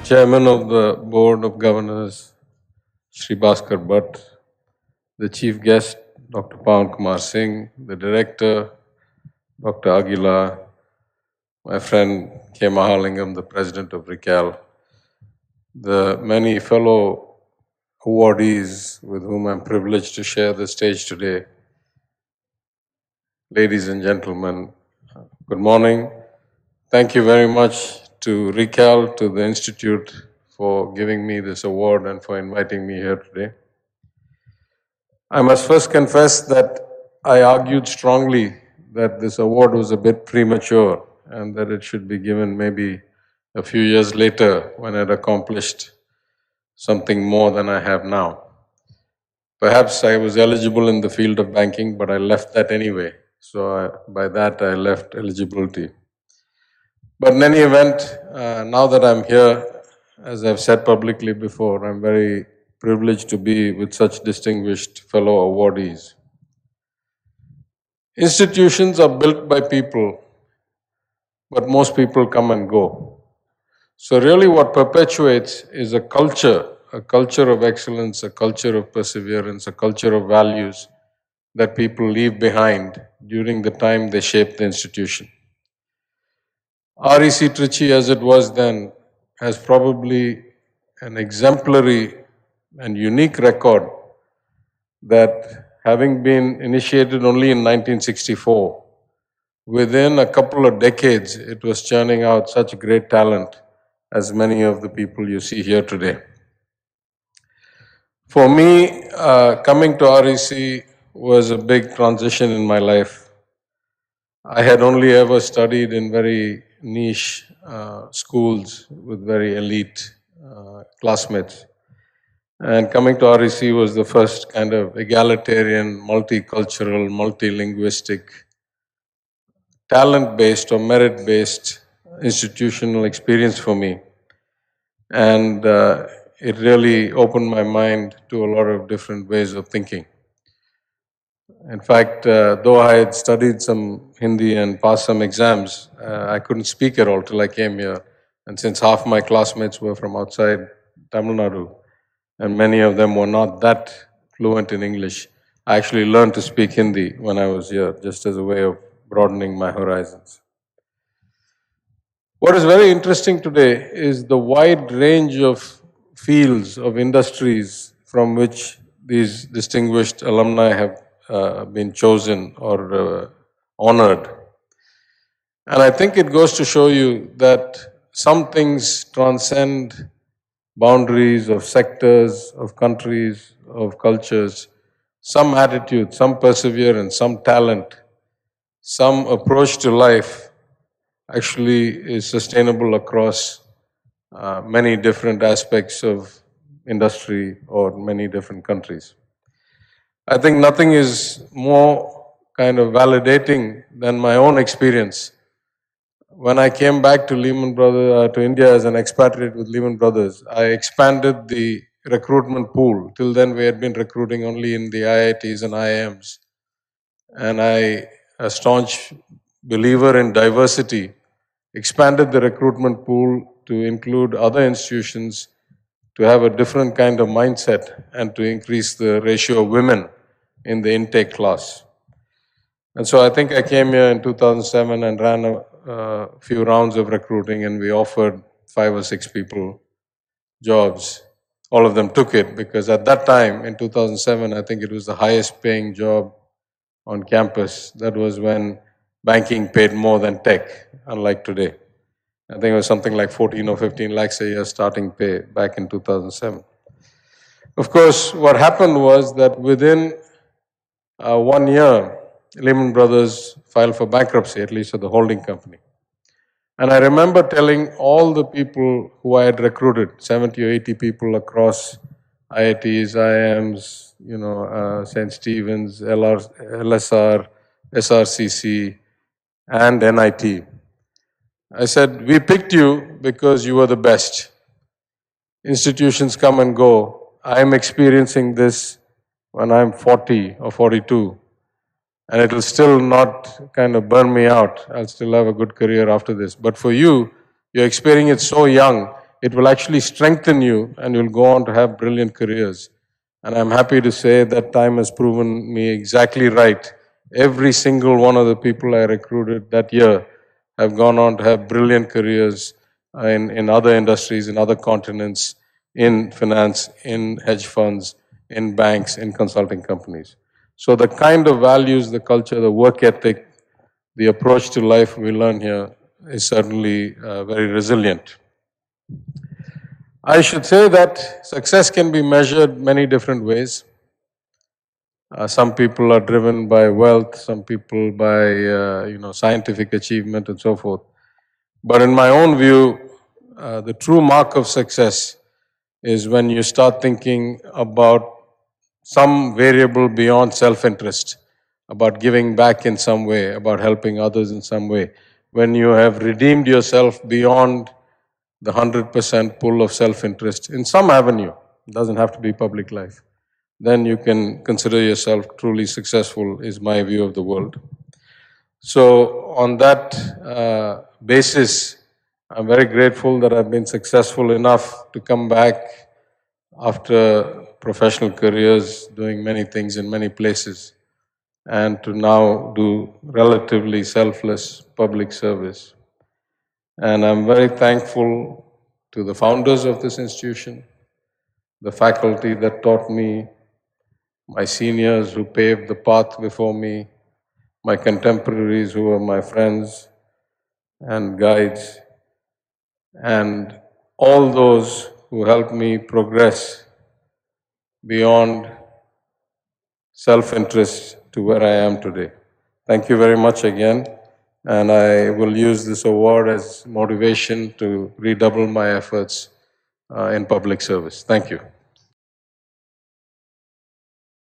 Chairman of the Board of Governors, Sri Bhaskar Bhatt, the Chief Guest, Dr. Pawan Kumar Singh, the Director, Dr. Agila, my friend K. Mahalingam, the President of RICAL, the many fellow awardees with whom I'm privileged to share the stage today. Ladies and gentlemen, good morning. Thank you very much to RICAL, to the Institute for giving me this award and for inviting me here today. I must first confess that I argued strongly that this award was a bit premature and that it should be given maybe a few years later when I'd accomplished something more than I have now. Perhaps I was eligible in the field of banking, but I left that anyway. So by that I left eligibility. But in any event, now that I'm here, as I've said publicly before, I'm very privileged to be with such distinguished fellow awardees. Institutions are built by people, but most people come and go. So really what perpetuates is a culture of excellence, a culture of perseverance, a culture of values that people leave behind during the time they shape the institution. REC Trichy, as it was then, has probably an exemplary and unique record that, having been initiated only in 1964, within a couple of decades, it was churning out such great talent as many of the people you see here today. For me, coming to REC was a big transition in my life. I had only ever studied in very niche schools with very elite classmates. And coming to REC was the first kind of egalitarian, multicultural, multilinguistic, talent-based or merit-based institutional experience for me. And it really opened my mind to a lot of different ways of thinking. In fact, though I had studied some Hindi and passed some exams, I couldn't speak at all till I came here. And since half my classmates were from outside Tamil Nadu, and many of them were not that fluent in English, I actually learned to speak Hindi when I was here, just as a way of broadening my horizons. What is very interesting today is the wide range of fields, of industries from which these distinguished alumni have been chosen or honored. And I think it goes to show you that some things transcend boundaries of sectors, of countries, of cultures. Some attitude, some perseverance, some talent, some approach to life actually is sustainable across many different aspects of industry or many different countries. I think nothing is more kind of validating than my own experience. When I came back to to India as an expatriate with Lehman Brothers, I expanded the recruitment pool. Till then, we had been recruiting only in the IITs and IIMs. And I, a staunch believer in diversity, expanded the recruitment pool to include other institutions, to have a different kind of mindset, and to increase the ratio of women in the intake class. And so I think I came here in 2007 and ran a few rounds of recruiting, and we offered 5 or 6 people jobs. All of them took it because at that time, in 2007, I think it was the highest paying job on campus. That was when banking paid more than tech, unlike today. I think it was something like 14 or 15 lakhs a year starting pay back in 2007. Of course, what happened was that within 1 year, Lehman Brothers filed for bankruptcy, at least for the holding company. And I remember telling all the people who I had recruited, 70 or 80 people across IITs, IIMs, St. Stephen's, LSR, SRCC, and NIT. I said, we picked you because you were the best. Institutions come and go. I'm experiencing this when I'm 40 or 42. And it will still not kind of burn me out. I'll still have a good career after this. But for you, you're experiencing it so young, it will actually strengthen you and you'll go on to have brilliant careers. And I'm happy to say that time has proven me exactly right. Every single one of the people I recruited that year have gone on to have brilliant careers in other industries, in other continents, in finance, in hedge funds, in banks, in consulting companies. So the kind of values, the culture, the work ethic, the approach to life we learn here is certainly very resilient. I should say that success can be measured many different ways. Some people are driven by wealth, some people by scientific achievement and so forth. But in my own view, the true mark of success is when you start thinking about some variable beyond self-interest, about giving back in some way, about helping others in some way. When you have redeemed yourself beyond the 100% pull of self-interest in some avenue, it doesn't have to be public life, then you can consider yourself truly successful, is my view of the world. So on that basis, I'm very grateful that I've been successful enough to come back after professional careers, doing many things in many places, and to now do relatively selfless public service. And I'm very thankful to the founders of this institution, the faculty that taught me, my seniors who paved the path before me, my contemporaries who were my friends and guides, and all those who helped me progress beyond self-interest to where I am today. Thank you very much again, and I will use this award as motivation to redouble my efforts in public service. Thank you.